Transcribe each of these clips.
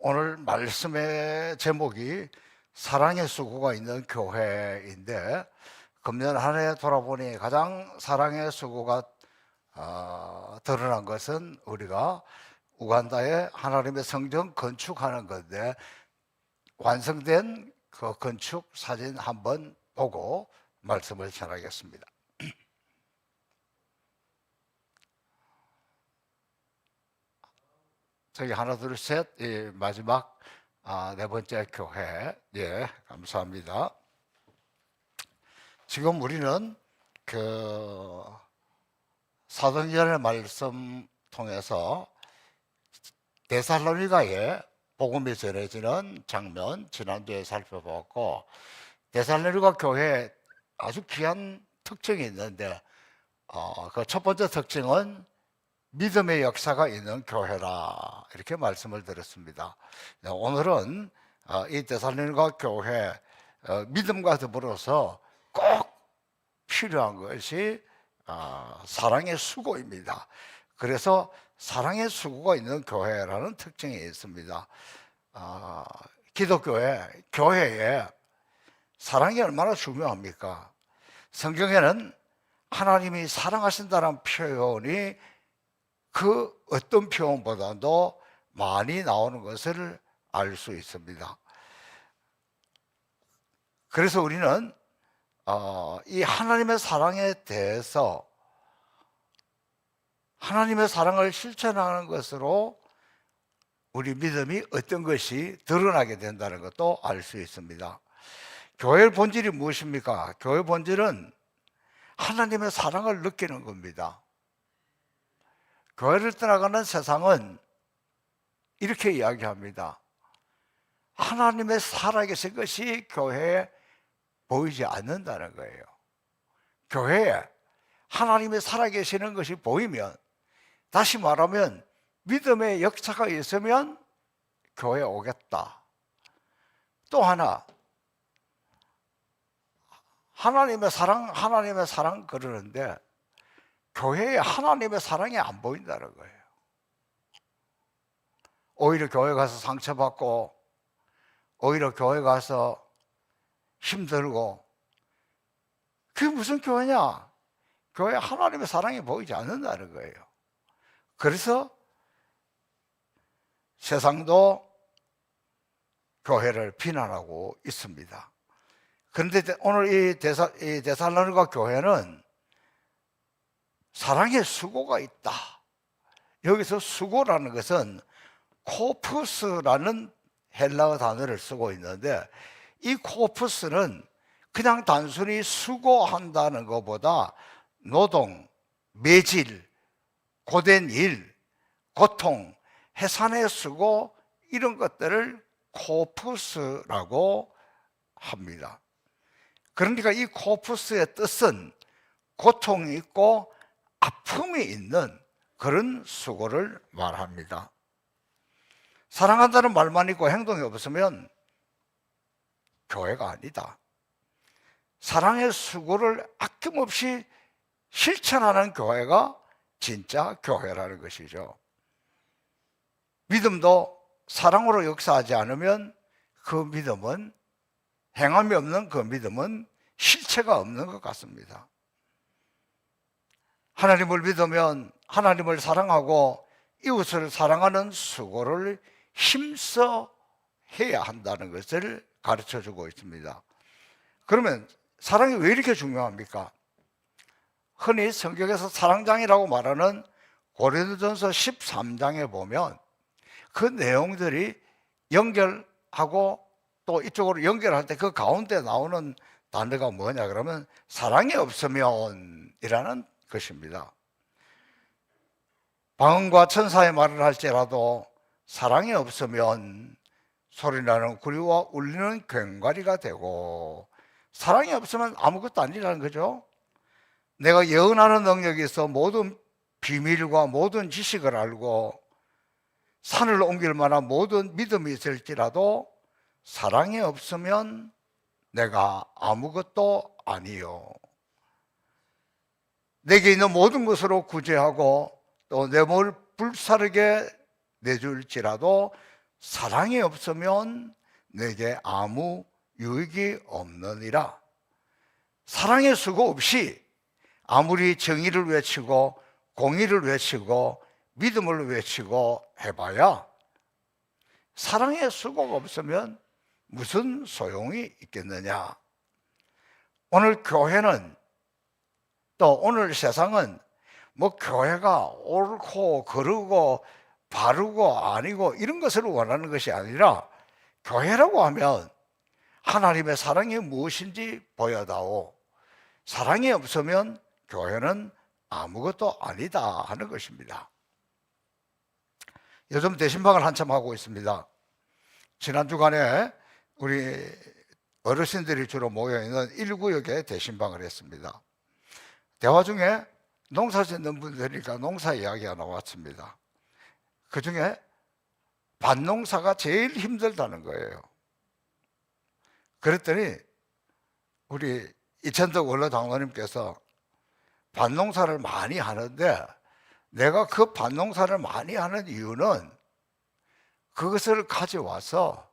오늘 말씀의 제목이 사랑의 수고가 있는 교회인데, 금년 한 해 돌아보니 가장 사랑의 수고가 드러난 것은 우리가 우간다에 하나님의 성전 건축하는 건데, 완성된 그 건축 사진 한번 보고 말씀을 전하겠습니다. 저기 하나 둘 셋, 마지막 네 번째 교회. 감사합니다. 지금 우리는 그 사도행전의 말씀 통해서 데살로니가에 복음이 전해지는 장면 지난주에 살펴보았고, 데살로니가 교회에 아주 귀한 특징이 있는데, 그 첫 번째 특징은 믿음의 역사가 있는 교회라, 이렇게 말씀을 드렸습니다. 오늘은 이 데살로니가 교회 믿음과 더불어서 꼭 필요한 것이 사랑의 수고입니다. 그래서 사랑의 수고가 있는 교회라는 특징이 있습니다. 교회에 사랑이 얼마나 중요합니까? 성경에는 하나님이 사랑하신다는 표현이 그 어떤 표현보다도 많이 나오는 것을 알 수 있습니다. 그래서 우리는 이 하나님의 사랑에 대해서, 하나님의 사랑을 실천하는 것으로 우리 믿음이 어떤 것이 드러나게 된다는 것도 알 수 있습니다. 교회의 본질이 무엇입니까? 교회의 본질은 하나님의 사랑을 느끼는 겁니다. 교회를 떠나가는 세상은 이렇게 이야기합니다. 하나님의 살아계신 것이 교회에 보이지 않는다는 거예요. 교회에 하나님의 살아계시는 것이 보이면, 다시 말하면 믿음의 역사가 있으면 교회에 오겠다. 또 하나, 하나님의 사랑 그러는데 교회에 하나님의 사랑이 안 보인다는 거예요. 오히려 교회 가서 상처받고, 오히려 교회 가서 힘들고, 그게 무슨 교회냐? 교회에 하나님의 사랑이 보이지 않는다는 거예요. 그래서 세상도 교회를 비난하고 있습니다. 그런데 오늘 이 데살로니가 교회는 사랑의 수고가 있다. 여기서 수고라는 것은 코프스라는 헬라어 단어를 쓰고 있는데, 이 코프스는 그냥 단순히 수고한다는 것보다 노동, 매질, 고된 일, 고통, 해산의 수고, 이런 것들을 코프스라고 합니다. 그러니까 이 코프스의 뜻은 고통이 있고 아픔이 있는 그런 수고를 말합니다. 사랑한다는 말만 있고 행동이 없으면 교회가 아니다. 사랑의 수고를 아낌없이 실천하는 교회가 진짜 교회라는 것이죠. 믿음도 사랑으로 역사하지 않으면 그 믿음은, 행함이 없는 그 믿음은 실체가 없는 것 같습니다. 하나님을 믿으면 하나님을 사랑하고 이웃을 사랑하는 수고를 힘써 해야 한다는 것을 가르쳐 주고 있습니다. 그러면 사랑이 왜 이렇게 중요합니까? 흔히 성경에서 사랑장이라고 말하는 고린도전서 13장에 보면 그 내용들이 연결하고 또 이쪽으로 연결할 때 그 가운데 나오는 단어가 뭐냐 그러면 사랑이 없으면 이라는 것입니다. 방언과 천사의 말을 할지라도 사랑이 없으면 소리나는 구리와 울리는 괭과리가 되고, 사랑이 없으면 아무것도 아니라는 거죠. 내가 예언하는 능력이 있어 모든 비밀과 모든 지식을 알고 산을 옮길 만한 모든 믿음이 있을지라도 사랑이 없으면 내가 아무것도 아니요. 내게 있는 모든 것으로 구제하고 또 내 몸을 불사르게 내줄지라도 사랑이 없으면 내게 아무 유익이 없느니라. 사랑의 수고 없이 아무리 정의를 외치고 공의를 외치고 믿음을 외치고 해봐야 사랑의 수고가 없으면 무슨 소용이 있겠느냐. 오늘 교회는 또 오늘 세상은 뭐 교회가 옳고 그르고 바르고 아니고 이런 것을 원하는 것이 아니라 교회라고 하면 하나님의 사랑이 무엇인지 보여다오. 사랑이 없으면 교회는 아무것도 아니다 하는 것입니다. 요즘 대신방을 한참 하고 있습니다. 지난 주간에 우리 어르신들이 주로 모여있는 1구역에 대신방을 했습니다. 대화 중에 농사 짓는 분들이니까 농사 이야기가 나왔습니다. 그 중에 밭농사가 제일 힘들다는 거예요. 그랬더니 우리 이천덕 원로 장로님께서 밭농사를 많이 하는데 내가 그 밭농사를 많이 하는 이유는 그것을 가져와서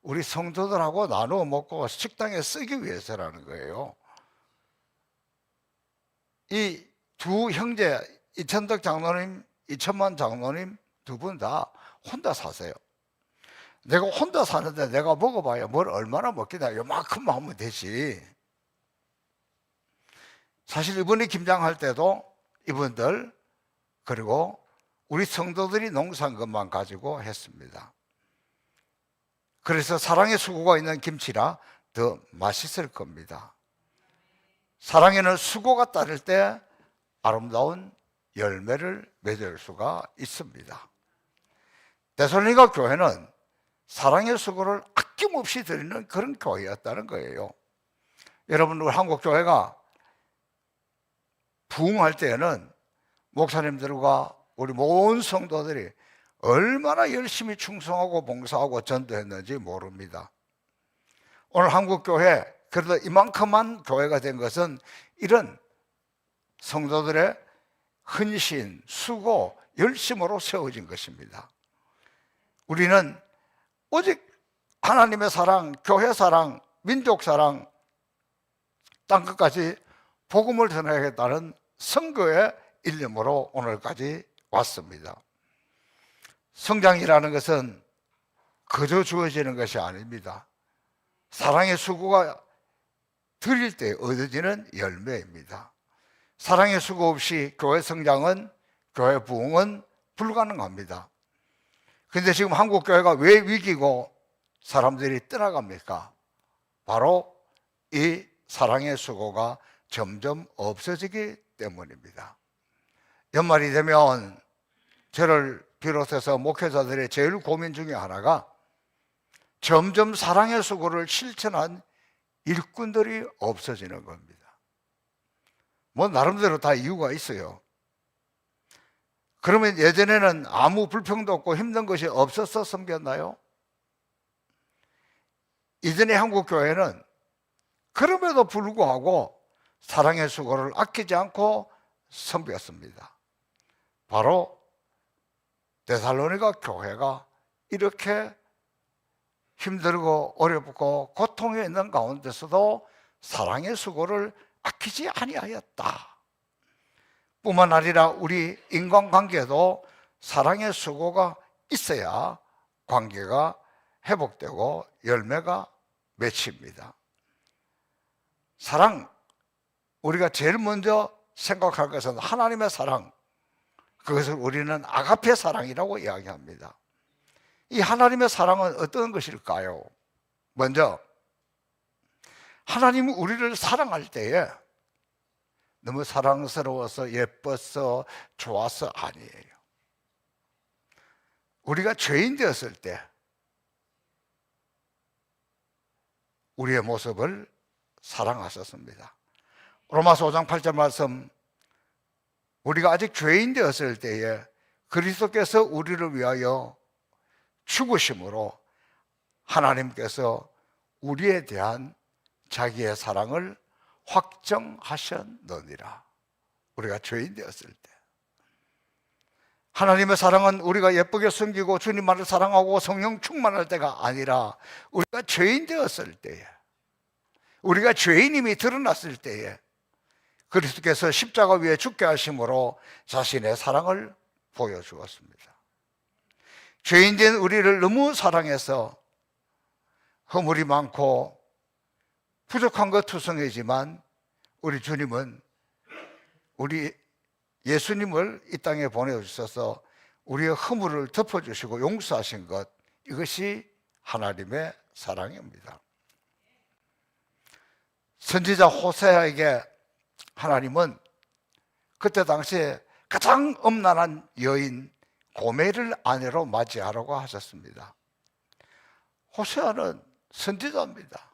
우리 성도들하고 나누어 먹고 식당에 쓰기 위해서라는 거예요. 이 두 형제, 이천덕 장로님, 이천만 장로님 두 분 다 혼자 사세요. 내가 혼자 사는데 내가 먹어봐야 뭘 얼마나 먹겠다. 요만큼만 하면 되지. 사실 이번에 김장할 때도 이분들 그리고 우리 성도들이 농사한 것만 가지고 했습니다. 그래서 사랑의 수고가 있는 김치라 더 맛있을 겁니다. 사랑에는 수고가 따를 때 아름다운 열매를 맺을 수가 있습니다. 데살로니가 교회는 사랑의 수고를 아낌없이 드리는 그런 교회였다는 거예요. 여러분, 우리 한국 교회가 부흥할 때에는 목사님들과 우리 모든 성도들이 얼마나 열심히 충성하고 봉사하고 전도했는지 모릅니다. 오늘 한국 교회, 그래도 이만큼만 교회가 된 것은 이런 성도들의 헌신, 수고, 열심으로 세워진 것입니다. 우리는 오직 하나님의 사랑, 교회 사랑, 민족 사랑, 땅끝까지 복음을 전하겠다는 선거의 일념으로 오늘까지 왔습니다. 성장이라는 것은 그저 주어지는 것이 아닙니다. 사랑의 수고가 드릴 때 얻어지는 열매입니다. 사랑의 수고 없이 교회 성장은, 교회 부흥은 불가능합니다. 그런데 지금 한국 교회가 왜 위기고 사람들이 떠나갑니까? 바로 이 사랑의 수고가 점점 없어지기 때문입니다. 연말이 되면 저를 비롯해서 목회자들의 제일 고민 중에 하나가 점점 사랑의 수고를 실천한 일꾼들이 없어지는 겁니다. 뭐 나름대로 다 이유가 있어요. 그러면 예전에는 아무 불평도 없고 힘든 것이 없어서 섬겼나요? 이전의 한국 교회는 그럼에도 불구하고 사랑의 수고를 아끼지 않고 섬겼습니다. 바로 데살로니가 교회가 이렇게 힘들고 어렵고 고통에 있는 가운데서도 사랑의 수고를 아끼지 아니하였다. 뿐만 아니라 우리 인간관계도 사랑의 수고가 있어야 관계가 회복되고 열매가 맺힙니다. 사랑, 우리가 제일 먼저 생각할 것은 하나님의 사랑, 그것을 우리는 아가페 사랑이라고 이야기합니다. 이 하나님의 사랑은 어떤 것일까요? 먼저 하나님은 우리를 사랑할 때에 너무 사랑스러워서 예뻐서 좋아서 아니에요. 우리가 죄인 되었을 때 우리의 모습을 사랑하셨습니다. 로마서 5장 8절 말씀, 우리가 아직 죄인 되었을 때에 그리스도께서 우리를 위하여 죽으심으로 하나님께서 우리에 대한 자기의 사랑을 확정하셨느니라. 우리가 죄인 되었을 때 하나님의 사랑은 우리가 예쁘게 섬기고 주님만을 사랑하고 성령 충만할 때가 아니라 우리가 죄인 되었을 때에, 우리가 죄인임이 드러났을 때에 그리스도께서 십자가 위에 죽게 하심으로 자신의 사랑을 보여주었습니다. 죄인된 우리를 너무 사랑해서 허물이 많고 부족한 것 투성이지만 우리 주님은 우리 예수님을 이 땅에 보내주셔서 우리의 허물을 덮어주시고 용서하신 것, 이것이 하나님의 사랑입니다. 선지자 호세아에게 하나님은 그때 당시에 가장 엄란한 여인 고멜을 아내로 맞이하라고 하셨습니다. 호세아는 선지자입니다.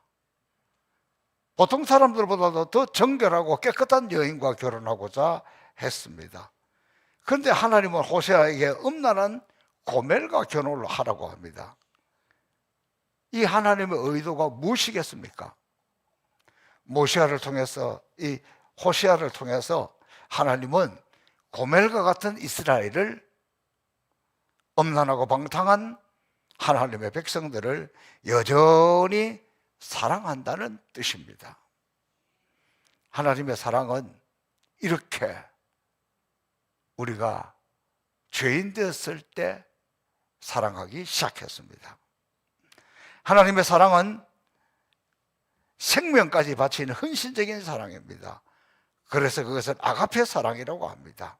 보통 사람들보다도 더 정결하고 깨끗한 여인과 결혼하고자 했습니다. 그런데 하나님은 호세아에게 음란한 고멜과 결혼을 하라고 합니다. 이 하나님의 의도가 무엇이겠습니까? 모세아를 통해서, 이 호세아를 통해서 하나님은 고멜과 같은 이스라엘을, 음란하고 방탕한 하나님의 백성들을 여전히 사랑한다는 뜻입니다. 하나님의 사랑은 이렇게 우리가 죄인 되었을 때 사랑하기 시작했습니다. 하나님의 사랑은 생명까지 바치는 헌신적인 사랑입니다. 그래서 그것을 아가페 사랑이라고 합니다.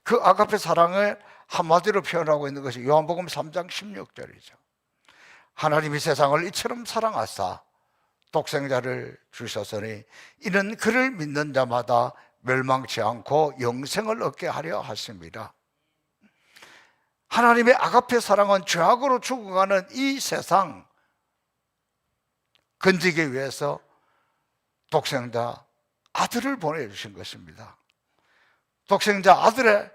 그 아가페 사랑을 한마디로 표현하고 있는 것이 요한복음 3장 16절이죠. 하나님이 세상을 이처럼 사랑하사 독생자를 주셨으니 이는 그를 믿는 자마다 멸망치 않고 영생을 얻게 하려 하심이라. 하나님의 아가페 사랑은 죄악으로 죽어가는 이 세상 건지기 위해서 독생자 아들을 보내주신 것입니다. 독생자 아들의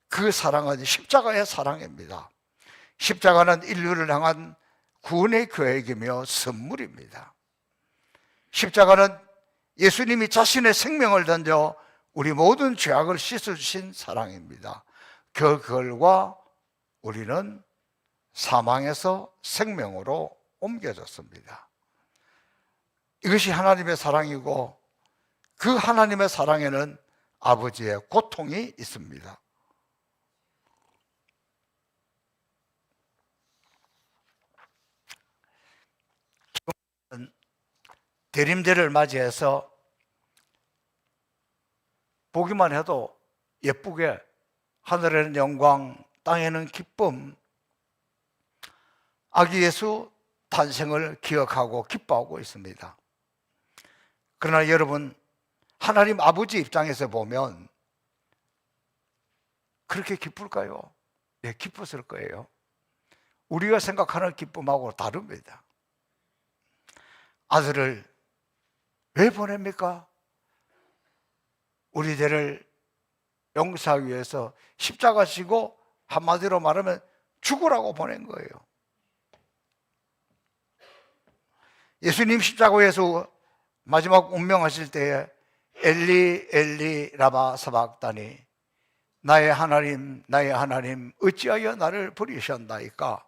그 사랑은 십자가의 사랑입니다. 십자가는 인류를 향한 구원의 계획이며 선물입니다. 십자가는 예수님이 자신의 생명을 던져 우리 모든 죄악을 씻어주신 사랑입니다. 그 결과 우리는 사망에서 생명으로 옮겨졌습니다. 이것이 하나님의 사랑이고, 그 하나님의 사랑에는 아버지의 고통이 있습니다. 대림절을 맞이해서 보기만 해도 예쁘게 하늘에는 영광, 땅에는 기쁨, 아기 예수 탄생을 기억하고 기뻐하고 있습니다. 그러나 여러분, 하나님 아버지 입장에서 보면 그렇게 기쁠까요? 네, 기뻤을 거예요. 우리가 생각하는 기쁨하고 다릅니다. 아들을 왜 보냅니까? 우리 죄를 용서하기 위해서 십자가 지고 한마디로 말하면 죽으라고 보낸 거예요. 예수님 십자가에서 마지막 운명하실 때에 엘리 엘리 라마 사박다니, 나의 하나님 나의 하나님 어찌하여 나를 버리셨나이까.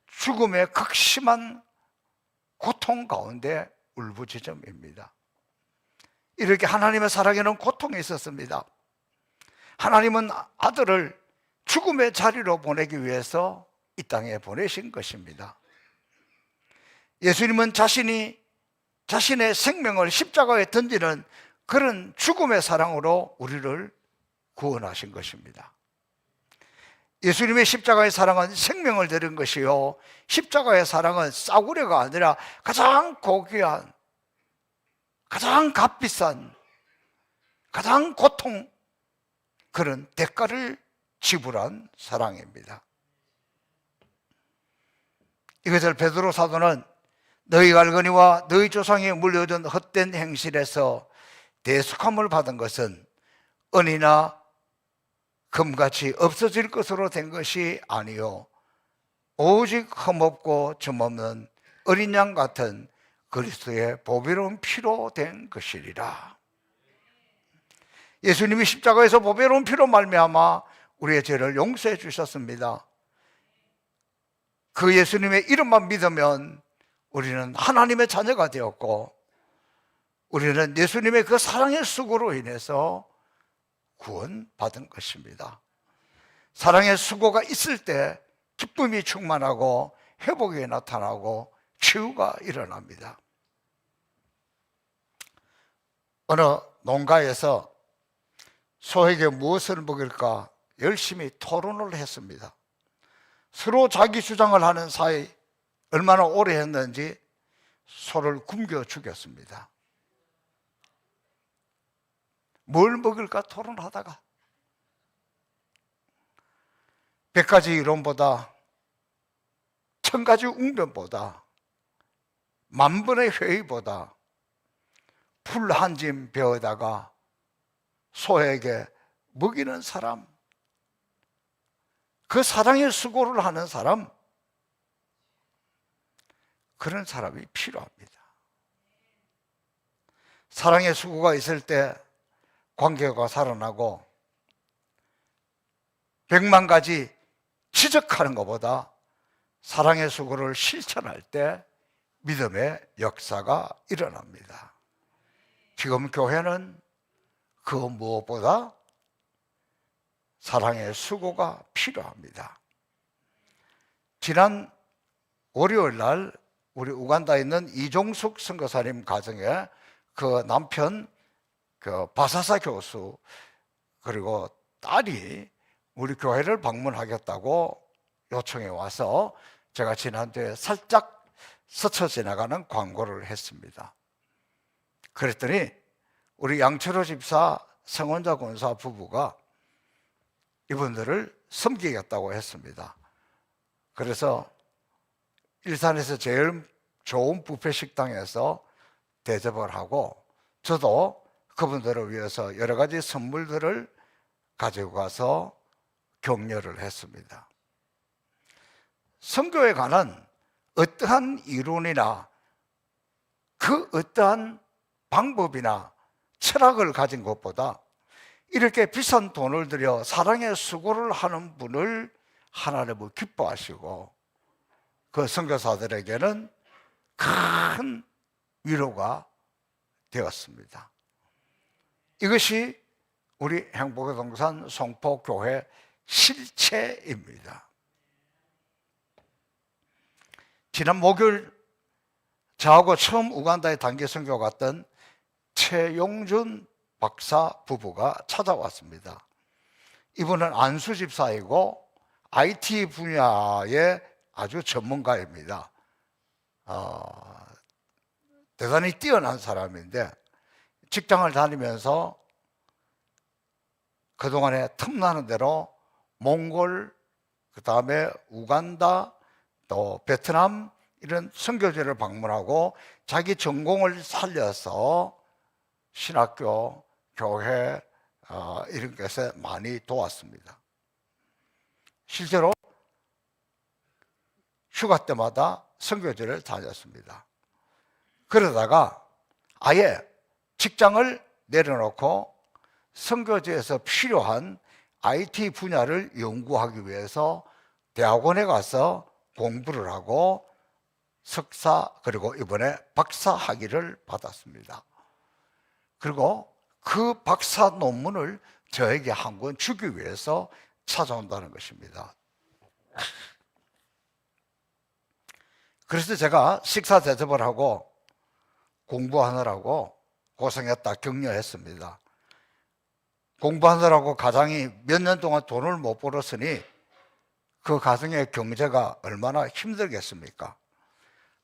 죽음의 극심한 고통 가운데 울부짖음입니다. 이렇게 하나님의 사랑에는 고통이 있었습니다. 하나님은 아들을 죽음의 자리로 보내기 위해서 이 땅에 보내신 것입니다. 예수님은 자신의 생명을 십자가에 던지는 그런 죽음의 사랑으로 우리를 구원하신 것입니다. 예수님의 십자가의 사랑은 생명을 드린 것이요, 십자가의 사랑은 싸구려가 아니라 가장 고귀한, 가장 값비싼, 가장 고통, 그런 대가를 지불한 사랑입니다. 이것을 베드로 사도는 너희 알거니와 너희 조상이 물려준 헛된 행실에서 대속함을 받은 것은 은이나 금같이 없어질 것으로 된 것이 아니요 오직 흠없고 점없는 어린 양 같은 그리스도의 보배로운 피로 된 것이리라. 예수님이 십자가에서 보배로운 피로 말미암아 우리의 죄를 용서해 주셨습니다. 그 예수님의 이름만 믿으면 우리는 하나님의 자녀가 되었고, 우리는 예수님의 그 사랑의 수고로 인해서 구원받은 것입니다. 사랑의 수고가 있을 때 기쁨이 충만하고 회복이 나타나고 치유가 일어납니다. 어느 농가에서 소에게 무엇을 먹일까 열심히 토론을 했습니다. 서로 자기 주장을 하는 사이 얼마나 오래 했는지 소를 굶겨 죽였습니다. 뭘 먹을까 토론하다가 100가지 이론보다 1000가지 웅변보다 만번의 회의보다 풀 한 짐 베어다가 소에게 먹이는 사람, 그 사랑의 수고를 하는 사람, 그런 사람이 필요합니다. 사랑의 수고가 있을 때 관계가 살아나고 100만 가지 지적하는 것보다 사랑의 수고를 실천할 때 믿음의 역사가 일어납니다. 지금 교회는 그 무엇보다 사랑의 수고가 필요합니다. 지난 월요일 날 우리 우간다에 있는 이종숙 선교사님 가정에 그 남편 그 바사사 교수 그리고 딸이 우리 교회를 방문하겠다고 요청해 와서 제가 지난주에 살짝 스쳐 지나가는 광고를 했습니다. 그랬더니 우리 양철호 집사, 성원자 권사 부부가 이분들을 섬기겠다고 했습니다. 그래서 일산에서 제일 좋은 뷔페 식당에서 대접을 하고 저도 그분들을 위해서 여러 가지 선물들을 가지고 가서 격려를 했습니다. 선교에 관한 어떠한 이론이나 그 어떠한 방법이나 철학을 가진 것보다 이렇게 비싼 돈을 들여 사랑의 수고를 하는 분을 하나님을 기뻐하시고 그 선교사들에게는 큰 위로가 되었습니다. 이것이 우리 행복의 동산 송포교회 실체입니다. 지난 목요일 저하고 처음 우간다에 단기 선교 갔던 최용준 박사 부부가 찾아왔습니다. 이분은 안수 집사이고 IT 분야의 아주 전문가입니다. 대단히 뛰어난 사람인데 직장을 다니면서 그동안에 틈나는 대로 몽골, 그 다음에 우간다, 또 베트남 이런 선교지를 방문하고 자기 전공을 살려서 신학교, 교회 이런 것에 많이 도왔습니다. 실제로 휴가 때마다 선교지를 다녔습니다. 그러다가 아예 직장을 내려놓고 선교지에서 필요한 IT 분야를 연구하기 위해서 대학원에 가서 공부를 하고 석사 그리고 이번에 박사 학위를 받았습니다. 그리고 그 박사 논문을 저에게 한 권 주기 위해서 찾아온다는 것입니다. 그래서 제가 식사 대접을 하고 공부하느라고 고생했다 격려했습니다. 공부하느라고 가장이 몇 년 동안 돈을 못 벌었으니 그 가정의 경제가 얼마나 힘들겠습니까?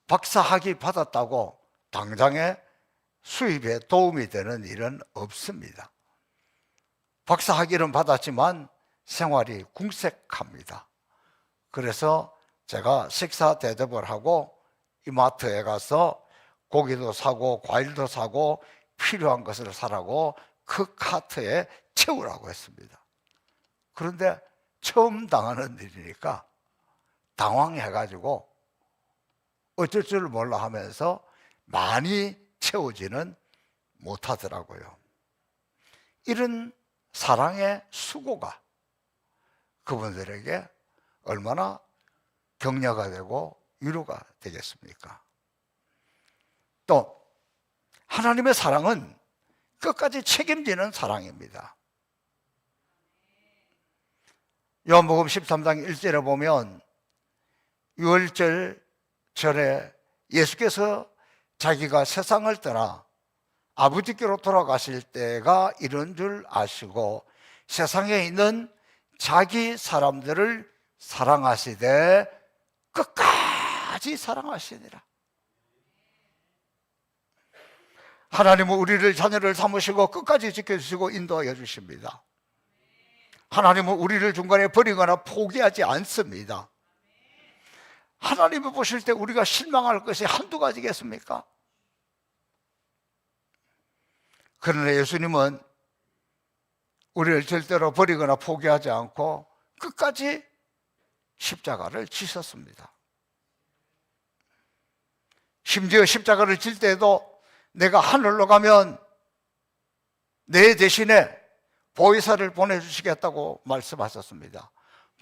박사 학위 받았다고 당장에 수입에 도움이 되는 일은 없습니다. 박사 학위는 받았지만 생활이 궁색합니다. 그래서 제가 식사 대접을 하고 이마트에 가서 고기도 사고 과일도 사고 필요한 것을 사라고 그 카트에 채우라고 했습니다. 그런데 처음 당하는 일이니까 당황해가지고 어쩔 줄 몰라 하면서 많이 채우지는 못하더라고요. 이런 사랑의 수고가 그분들에게 얼마나 격려가 되고 위로가 되겠습니까? 또 하나님의 사랑은 끝까지 책임지는 사랑입니다. 요한복음 13장 1절에 보면 유월절 전에 예수께서 자기가 세상을 떠나 아버지께로 돌아가실 때가 이런 줄 아시고 세상에 있는 자기 사람들을 사랑하시되 끝까지 사랑하시니라. 하나님은 우리를 자녀를 삼으시고 끝까지 지켜주시고 인도하여 주십니다. 하나님은 우리를 중간에 버리거나 포기하지 않습니다. 하나님을 보실 때 우리가 실망할 것이 한두 가지겠습니까? 그러나 예수님은 우리를 절대로 버리거나 포기하지 않고 끝까지 십자가를 지셨습니다. 심지어 십자가를 질 때도 내가 하늘로 가면 내 대신에 보혜사를 보내주시겠다고 말씀하셨습니다.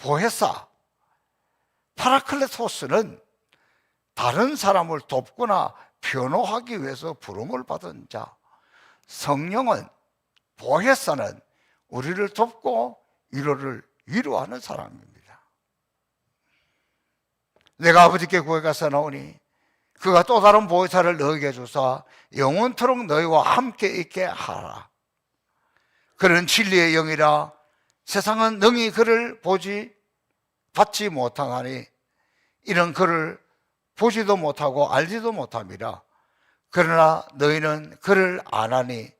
보혜사, 파라클레토스는 다른 사람을 돕거나 변호하기 위해서 부름을 받은 자, 성령은, 보혜사는 우리를 돕고 위로하는 사람입니다. 내가 아버지께 구해가서 나오니 그가 또 다른 보혜사를 너에게 주사 영원토록 너희와 함께 있게 하라. 그는 진리의 영이라 세상은 능히 그를 받지 못하나니 이는 그를 보지도 못하고 알지도 못함이라. 그러나 너희는 그를 아나니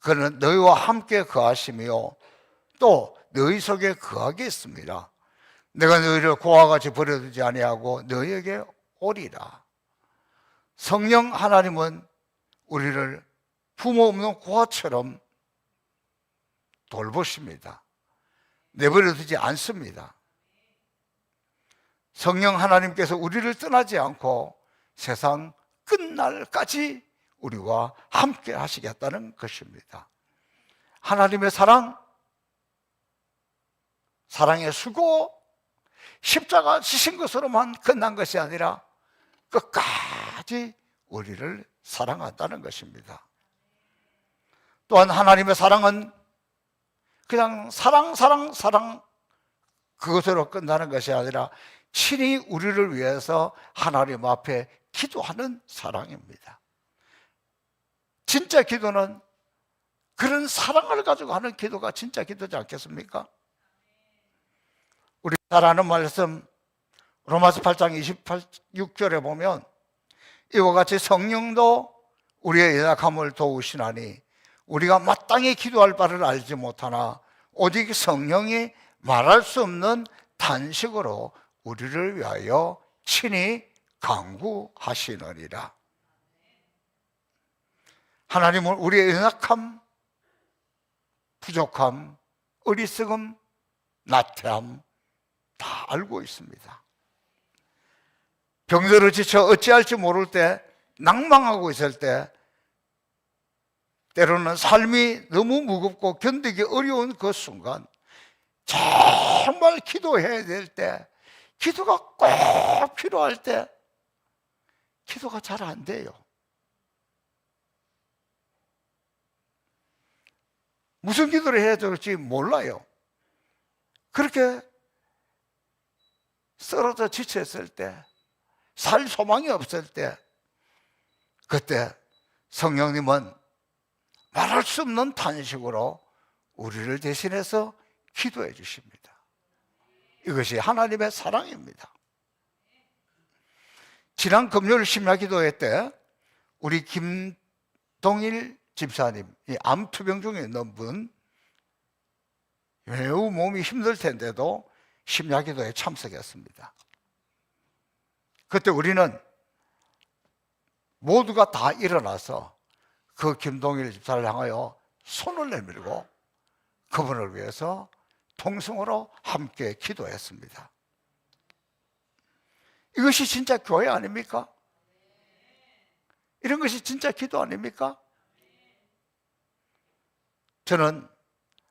그는 너희와 함께 거하시며 또 너희 속에 거하겠습니다. 내가 너희를 고와 같이 버려두지 아니하고 너희에게 오리라. 성령 하나님은 우리를 부모 없는 고아처럼 돌보십니다. 내버려 두지 않습니다. 성령 하나님께서 우리를 떠나지 않고 세상 끝날까지 우리와 함께 하시겠다는 것입니다. 하나님의 사랑, 사랑의 수고, 십자가 지신 것으로만 끝난 것이 아니라 끝까지 우리를 사랑한다는 것입니다. 또한 하나님의 사랑은 그냥 사랑 그것으로 끝나는 것이 아니라 친히 우리를 위해서 하나님 앞에 기도하는 사랑입니다. 진짜 기도는 그런 사랑을 가지고 하는 기도가 진짜 기도지 않겠습니까? 우리 잘 아는 말씀 로마서 8장 26절에 보면 이와 같이 성령도 우리의 연약함을 도우시나니 우리가 마땅히 기도할 바를 알지 못하나 오직 성령이 말할 수 없는 탄식으로 우리를 위하여 친히 간구하시느니라. 하나님은 우리의 연약함, 부족함, 어리석음, 나태함 다 알고 있습니다. 병들어 지쳐 어찌할지 모를 때, 낭망하고 있을 때, 때로는 삶이 너무 무겁고 견디기 어려운 그 순간 정말 기도해야 될 때, 기도가 꼭 필요할 때 기도가 잘 안 돼요. 무슨 기도를 해야 될지 몰라요. 그렇게 쓰러져 지쳤을 때, 살 소망이 없을 때, 그때 성령님은 말할 수 없는 탄식으로 우리를 대신해서 기도해 주십니다. 이것이 하나님의 사랑입니다. 지난 금요일 심야기도회 때 우리 김동일 집사님, 이 암투병 중에 있는 분, 매우 몸이 힘들 텐데도 심야기도에 참석했습니다. 그때 우리는 모두가 다 일어나서 그 김동일 집사를 향하여 손을 내밀고 그분을 위해서 통성으로 함께 기도했습니다. 이것이 진짜 교회 아닙니까? 이런 것이 진짜 기도 아닙니까? 저는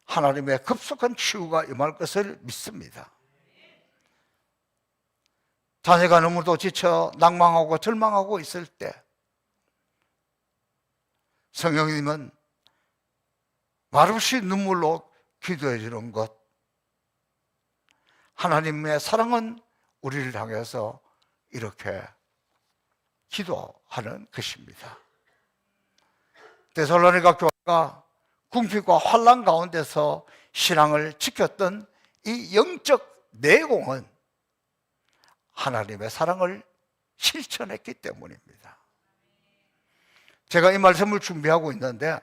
하나님의 급속한 치유가 임할 것을 믿습니다. 자녀가 너무도 지쳐 낭망하고 절망하고 있을 때 성령님은 말없이 눈물로 기도해 주는 것, 하나님의 사랑은 우리를 향해서 이렇게 기도하는 것입니다. 데살로니가 교회가 궁핍과 환난 가운데서 신앙을 지켰던 이 영적 내공은 하나님의 사랑을 실천했기 때문입니다. 제가 이 말씀을 준비하고 있는데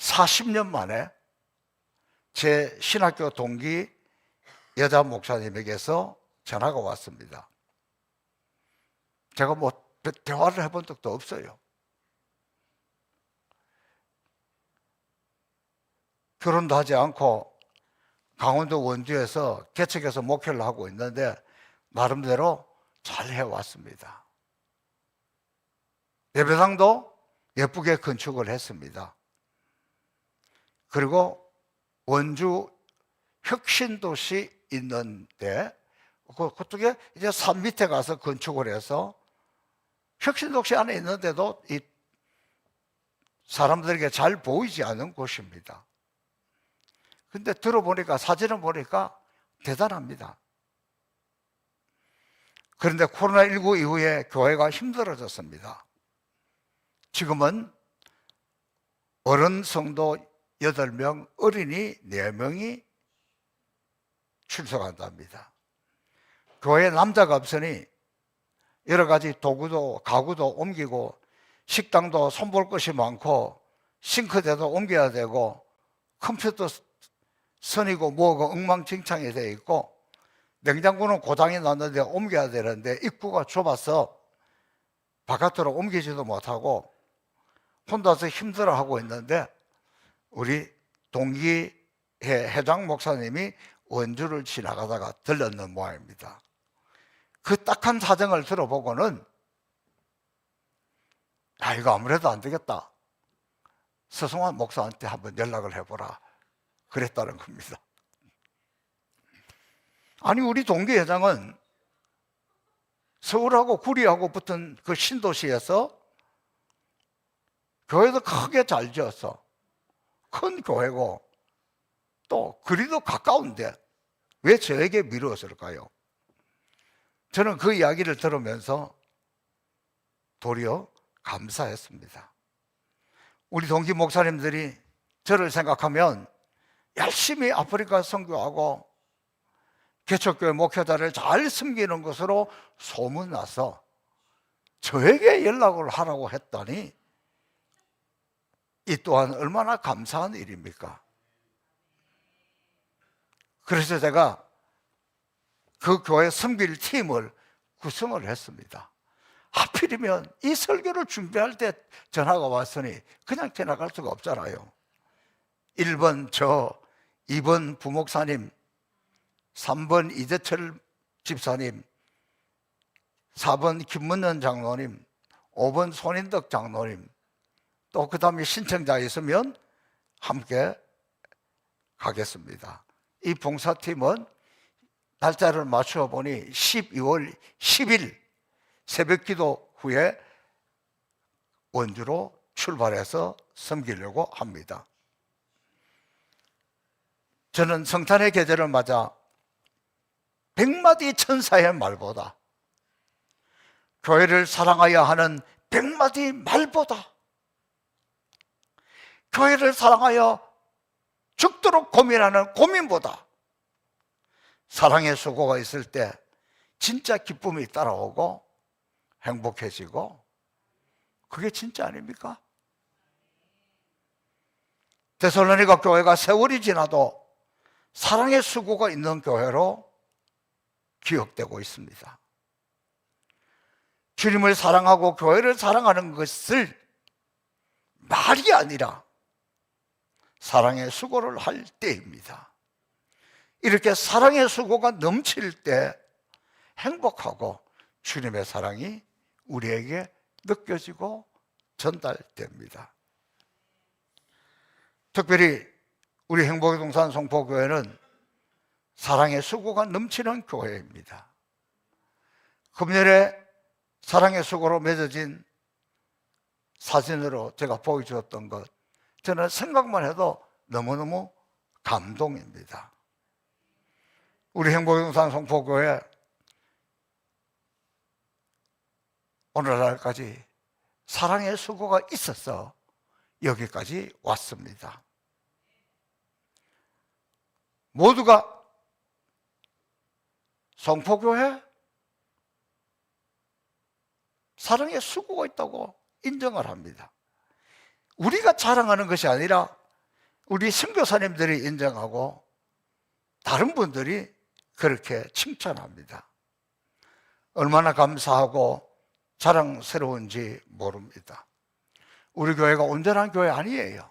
40년 만에 제 신학교 동기 여자 목사님에게서 전화가 왔습니다. 제가 뭐 대화를 해본 적도 없어요. 결혼도 하지 않고 강원도 원주에서 개척해서 목회를 하고 있는데 나름대로 잘 해왔습니다. 예배당도 예쁘게 건축을 했습니다. 그리고 원주 혁신도시 있는데 그쪽에 이제 산 밑에 가서 건축을 해서 혁신도시 안에 있는데도 이 사람들에게 잘 보이지 않은 곳입니다. 근데 들어보니까 사진을 보니까 대단합니다. 그런데 코로나19 이후에 교회가 힘들어졌습니다. 지금은 어른 성도 8명, 어린이 4명이 출석한답니다. 교회에 남자가 없으니 여러 가지 도구도 가구도 옮기고 식당도 손볼 것이 많고 싱크대도 옮겨야 되고 컴퓨터 선이고 뭐고 엉망진창이 되어 있고 냉장고는 고장이 났는데 옮겨야 되는데 입구가 좁아서 바깥으로 옮기지도 못하고 혼자서 힘들어하고 있는데 우리 동기 회장 목사님이 원주를 지나가다가 들렀는 모양입니다. 그 딱한 사정을 들어보고는 이거 아무래도 안 되겠다. 서성환 목사한테 한번 연락을 해보라. 그랬다는 겁니다. 아니 우리 동기 회장은 서울하고 구리하고 붙은 그 신도시에서 교회도 크게 잘 지었어. 큰 교회고 또 거리도 가까운데 왜 저에게 미루었을까요? 저는 그 이야기를 들으면서 도리어 감사했습니다. 우리 동기 목사님들이 저를 생각하면 열심히 아프리카 선교하고 개척교회 목회자를 잘 섬기는 것으로 소문나서 저에게 연락을 하라고 했더니 이 또한 얼마나 감사한 일입니까? 그래서 제가 그 교회 섬길 팀을 구성을 했습니다. 하필이면 이 설교를 준비할 때 전화가 왔으니 그냥 지나갈 수가 없잖아요. 1번 저, 2번 부목사님, 3번 이대철 집사님, 4번 김문현 장로님, 5번 손인덕 장로님, 또 그 다음에 신청자 있으면 함께 가겠습니다. 이 봉사팀은 날짜를 맞추어 보니 12월 10일 새벽 기도 후에 원주로 출발해서 섬기려고 합니다. 저는 성탄의 계절을 맞아 100마디 천사의 말보다 교회를 사랑하여 하는 100마디 말보다 교회를 사랑하여 죽도록 고민하는 고민보다 사랑의 수고가 있을 때 진짜 기쁨이 따라오고 행복해지고 그게 진짜 아닙니까? 데살로니가 교회가 세월이 지나도 사랑의 수고가 있는 교회로 기억되고 있습니다. 주님을 사랑하고 교회를 사랑하는 것을 말이 아니라 사랑의 수고를 할 때입니다. 이렇게 사랑의 수고가 넘칠 때 행복하고 주님의 사랑이 우리에게 느껴지고 전달됩니다. 특별히 우리 행복동산 송포교회는 사랑의 수고가 넘치는 교회입니다. 금년에 사랑의 수고로 맺어진 사진으로 제가 보여주었던 것, 저는 생각만 해도 너무너무 감동입니다. 우리 행복동산 송포교회 오늘날까지 사랑의 수고가 있어서 여기까지 왔습니다. 모두가 송포교회 사랑의 수고가 있다고 인정을 합니다. 우리가 자랑하는 것이 아니라 우리 선교사님들이 인정하고 다른 분들이 그렇게 칭찬합니다. 얼마나 감사하고 자랑스러운지 모릅니다. 우리 교회가 온전한 교회 아니에요.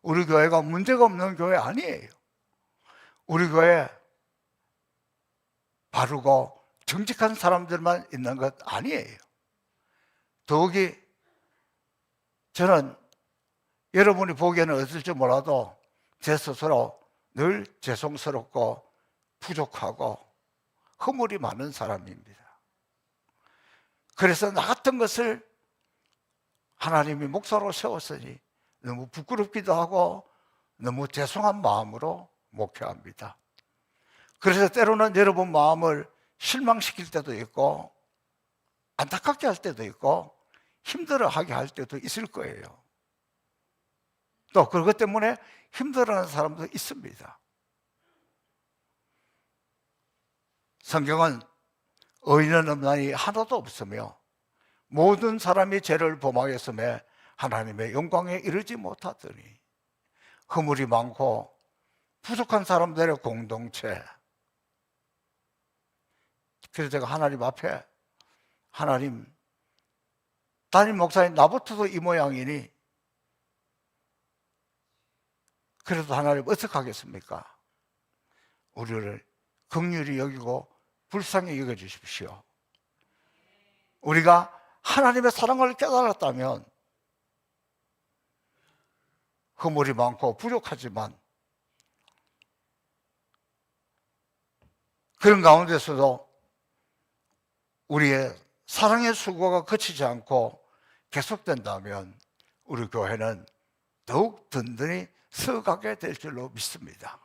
우리 교회가 문제가 없는 교회 아니에요. 우리 교회 바르고 정직한 사람들만 있는 것 아니에요. 더욱이 저는 여러분이 보기에는 어떨지 몰라도 제 스스로 늘 죄송스럽고 부족하고 허물이 많은 사람입니다. 그래서 나 같은 것을 하나님이 목사로 세웠으니 너무 부끄럽기도 하고 너무 죄송한 마음으로 목회합니다. 그래서 때로는 여러분 마음을 실망시킬 때도 있고 안타깝게 할 때도 있고 힘들어하게 할 때도 있을 거예요. 또 그것 때문에 힘들어하는 사람도 있습니다. 성경은 의인은 없나니 하나도 없으며 모든 사람이 죄를 범하였음에 하나님의 영광에 이르지 못하더니 허물이 많고 부족한 사람들의 공동체. 그래서 제가 하나님 앞에 하나님, 담임 목사님 나부터도 이 모양이니 그래도 하나님 어떻게 하겠습니까? 우리를 긍휼히 여기고 불쌍히 여겨주십시오. 우리가 하나님의 사랑을 깨달았다면 허물이 많고 부족하지만 그런 가운데서도 우리의 사랑의 수고가 그치지 않고 계속된다면 우리 교회는 더욱 든든히 서가게 될 줄로 믿습니다.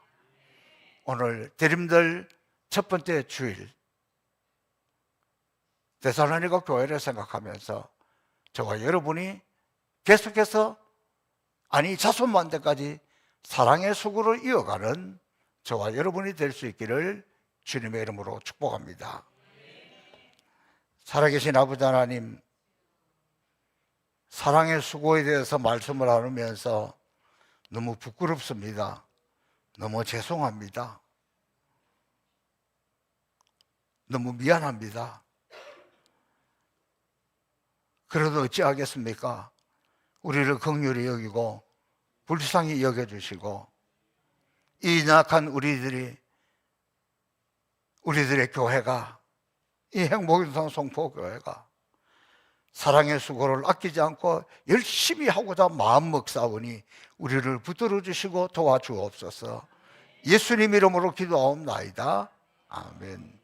오늘 대림절 첫 번째 주일 데살로니가 교회를 생각하면서 저와 여러분이 계속해서 아니 자손만대까지 사랑의 수고를 이어가는 저와 여러분이 될 수 있기를 주님의 이름으로 축복합니다. 살아계신 아버지 하나님, 사랑의 수고에 대해서 말씀을 나누면서 너무 부끄럽습니다. 너무 죄송합니다. 너무 미안합니다. 그래도 어찌하겠습니까? 우리를 긍휼히 여기고 불쌍히 여겨주시고 이 연약한 우리들의 교회가, 이 행복동산 송포교회가 사랑의 수고를 아끼지 않고 열심히 하고자 마음 먹사오니 우리를 붙들어 주시고 도와주옵소서. 예수님 이름으로 기도하옵나이다. 아멘.